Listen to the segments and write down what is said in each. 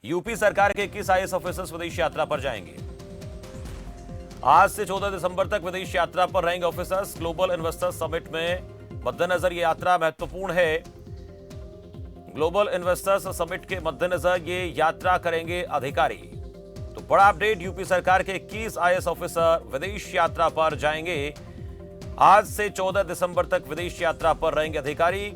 UP सरकार के 21 IAS officers विदेश यात्रा पर जाएंगे। आज से 14 दिसंबर तक विदेश यात्रा पर रहेंगे ऑफिसर्स। ग्लोबल इन्वेस्टर्स समिट में मद्देनजर ये यात्रा महत्वपूर्ण है। ग्लोबल इन्वेस्टर्स समिट के मद्देनजर ये यात्रा करेंगे अधिकारी। तो बड़ा अपडेट, यूपी सरकार के 21 आईएएस ऑफिसर विदेश यात्रा पर जाएंगे। आज से 14 दिसंबर तक विदेश यात्रा पर रहेंगे अधिकारी।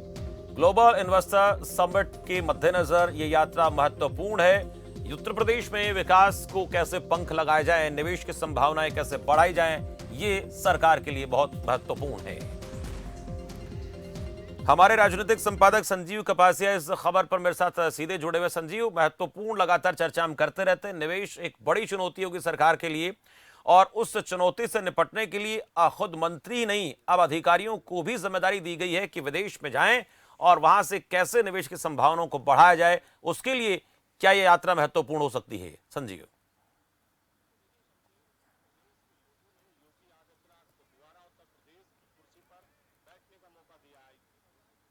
ग्लोबल इन्वेस्टर समिट के मद्देनजर यह यात्रा महत्वपूर्ण है। उत्तर प्रदेश में विकास को कैसे पंख लगाए जाएं, निवेश की संभावनाएं कैसे बढ़ाई जाएं, ये सरकार के लिए बहुत महत्वपूर्ण है। हमारे राजनीतिक संपादक संजीव कपासिया इस खबर पर मेरे साथ सीधे जुड़े हुए। संजीव, महत्वपूर्ण लगातार चर्चा हम करते रहते हैं। निवेश एक बड़ी चुनौती होगी सरकार के लिए, और उस चुनौती से निपटने के लिए खुद मंत्री ही नहीं, अब अधिकारियों को भी जिम्मेदारी दी गई है कि विदेश में जाएं और वहां से कैसे निवेश की संभावनाओं को बढ़ाया जाए। उसके लिए क्या यह यात्रा महत्वपूर्ण हो सकती है? संजीव।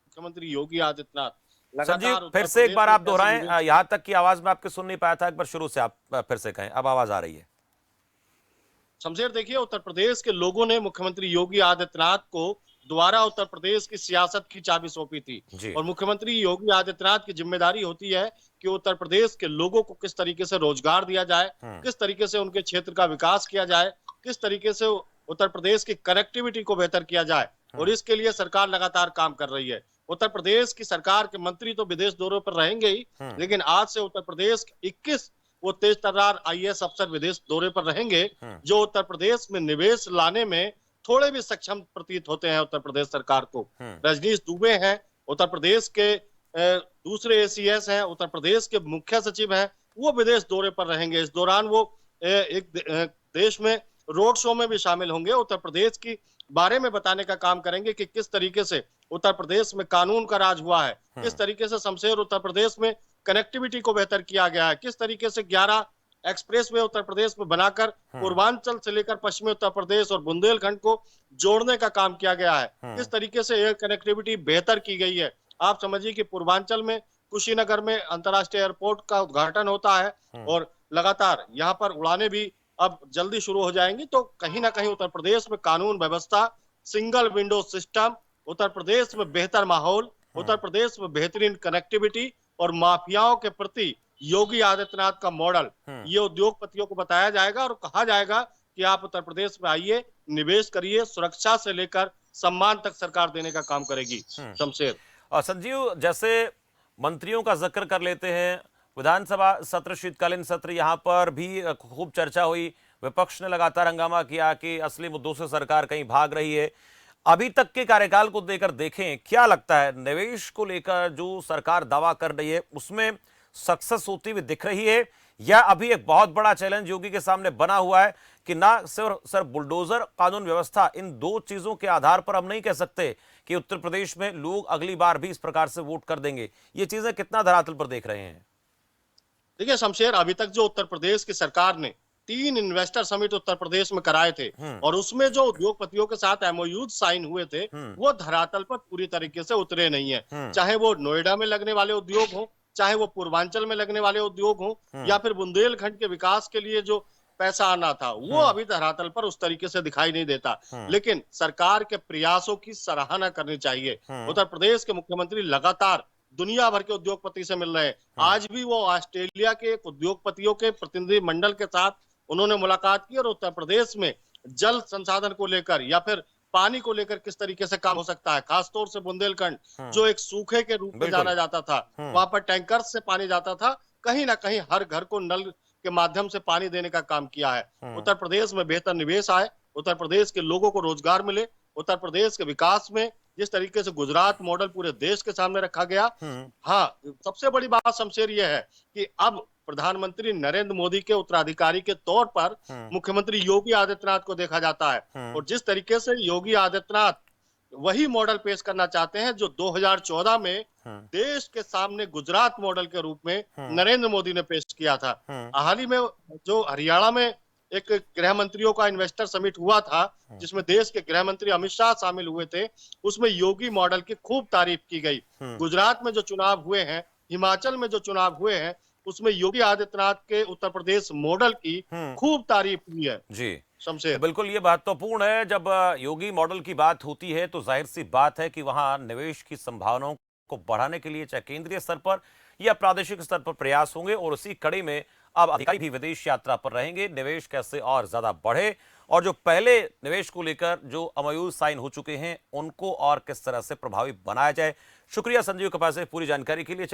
मुख्यमंत्री योगी आदित्यनाथ संजीव, फिर से एक बार आप दोहराएं, यहां तक की आवाज में आपके सुन नहीं पाया था। एक बार शुरू से आप फिर से कहें, अब आवाज आ रही है। शमशेर, देखिए, उत्तर प्रदेश के लोगों ने मुख्यमंत्री योगी आदित्यनाथ को दोबारा उत्तर प्रदेश की सियासत की चाबी सौंपी थी और मुख्यमंत्री योगी आदित्यनाथ की जिम्मेदारी होती है कि उत्तर प्रदेश के लोगों को किस तरीके से रोजगार दिया जाए, किस तरीके से उनके क्षेत्र का विकास किया जाए, किस तरीके से उत्तर प्रदेश की कनेक्टिविटी को बेहतर किया जाए। और इसके लिए सरकार लगातार काम कर रही है। उत्तर प्रदेश की सरकार के मंत्री तो विदेश दौरे पर रहेंगे ही, लेकिन आज से उत्तर प्रदेश 21 वो तेज तर्रार आईएएस अफसर विदेश दौरे पर रहेंगे, जो उत्तर प्रदेश में निवेश लाने में थोड़े भी सक्षम प्रतीत होते हैं उत्तर प्रदेश सरकार को। रजनीश दुबे हैं, उत्तर प्रदेश के दूसरे एसीएस हैं, उत्तर प्रदेश के मुख्य सचिव हैं, वो विदेश दौरे पर रहेंगे। इस दौरान वो एक देश में रोड शो में भी शामिल होंगे। उत्तर प्रदेश की बारे में बताने का काम करेंगे कि किस तरीके से उत्तर प्रदेश में कानून का राज हुआ है, किस तरीके से शमशेर उत्तर प्रदेश में कनेक्टिविटी को बेहतर किया गया है, किस तरीके से 11 एक्सप्रेस वे उत्तर प्रदेश में बनाकर पूर्वांचल से लेकर पश्चिमी उत्तर प्रदेश और बुंदेलखंड को जोड़ने का काम किया गया है, किस तरीके से एयर कनेक्टिविटी बेहतर की गई है। आप समझिए कि पूर्वांचल में कुशीनगर में अंतर्राष्ट्रीय एयरपोर्ट का उद्घाटन होता है और लगातार यहाँ पर उड़ानें भी अब जल्दी शुरू हो जाएंगी। तो कहीं ना कहीं उत्तर प्रदेश में कानून व्यवस्था, single window system, Uttar Pradesh में बेहतर माहौल, उत्तर प्रदेश में बेहतरीन कनेक्टिविटी और माफियाओं के प्रति योगी आदित्यनाथ का मॉडल, ये उद्योगपतियों को बताया जाएगा और कहा जाएगा कि आप उत्तर प्रदेश में आइए, निवेश करिए। सुरक्षा से लेकर सम्मान तक सरकार देने का काम करेगी। शमशेर और संजीव, जैसे मंत्रियों का जिक्र कर लेते हैं, विधानसभा सत्र, शीतकालीन सत्र, यहाँ पर भी खूब चर्चा हुई। विपक्ष ने लगातार हंगामा किया कि असली मुद्दों से सरकार कहीं भाग रही है। अभी तक के कार्यकाल को देकर देखें, क्या लगता है सिर्फ को लेकर जो सरकार दावा कर रही है उसमें सक्सेस होती हुई दिख रही है, या अभी एक बहुत बड़ा चैलेंज योगी के सामने बना हुआ है कि ना सिर्फ बुलडोजर, कानून व्यवस्था, इन दो चीजों के आधार पर हम नहीं कह सकते कि उत्तर प्रदेश में लोग अगली बार भी इस प्रकार से वोट कर देंगे। ये चीजें कितना धरातल पर देख रहे हैं? देखिए शमशेर, अभी तक जो उत्तर प्रदेश की सरकार ने 3 इन्वेस्टर समिट उत्तर प्रदेश में कराए थे और उसमें जो उद्योगपतियों के साथ एमओयू साइन हुए थे, वो धरातल पर पूरी तरीके से उतरे नहीं है। चाहे वो नोएडा में लगने वाले उद्योग हो, चाहे वो पूर्वांचल में लगने वाले उद्योग हो, या फिर बुंदेलखंड के विकास के लिए जो पैसा आना था, वो अभी धरातल पर उस तरीके से दिखाई नहीं देता। लेकिन सरकार के प्रयासों की सराहना करनी चाहिए। उत्तर प्रदेश के मुख्यमंत्री लगातार दुनिया भर के उद्योगपति से मिल रहे हैं। आज भी वो ऑस्ट्रेलिया के उद्योगपतियों के प्रतिनिधि मंडल के साथ उन्होंने मुलाकात की और उत्तर प्रदेश में जल संसाधन को लेकर या फिर पानी को लेकर किस तरीके से काम हो सकता है, खासतौर से बुंदेलखंड जो एक सूखे के रूप में जाना जाता था, वहां पर टैंकर से पानी जाता था, कहीं ना कहीं हर घर को नल के माध्यम से पानी देने का काम किया है। उत्तर प्रदेश में बेहतर निवेश आए, उत्तर प्रदेश के लोगों को रोजगार मिले, उत्तर प्रदेश के विकास में जिस तरीके से गुजरात मॉडल पूरे देश के सामने रखा गया। हाँ, सबसे बड़ी बात शमशेर ये है कि अब प्रधानमंत्री नरेंद्र मोदी के उत्तराधिकारी के तौर पर मुख्यमंत्री योगी आदित्यनाथ को देखा जाता है और जिस तरीके से योगी आदित्यनाथ वही मॉडल पेश करना चाहते हैं जो 2014 में देश के सामने गुजरात मॉडल के रूप में नरेंद्र मोदी ने पेश किया था। हाल ही में जो हरियाणा में एक गृह मंत्रियों का इन्वेस्टर समिट हुआ था, जिसमें देश के गृह मंत्री अमित शाह शामिल हुए थे, उसमें योगी मॉडल की खूब तारीफ की गई। गुजरात में जो चुनाव हुए हैं, हिमाचल में जो चुनाव हुए हैं, उसमें योगी आदित्यनाथ के उत्तर प्रदेश मॉडल की खूब तारीफ की है जी शमशेर। बिल्कुल, ये महत्वपूर्ण है। जब योगी मॉडल की बात होती है तो जाहिर सी बात है कि वहां निवेश की संभावनाओं को बढ़ाने के लिए चाहे केंद्रीय स्तर पर या प्रादेशिक स्तर पर प्रयास होंगे, और उसी कड़ी में अब अधिकारी भी विदेश यात्रा पर रहेंगे। निवेश कैसे और ज्यादा बढ़े, और जो पहले निवेश को लेकर जो एमओयू साइन हो चुके हैं उनको और किस तरह से प्रभावी बनाया जाए। शुक्रिया संजीव कपासे पूरी जानकारी के लिए।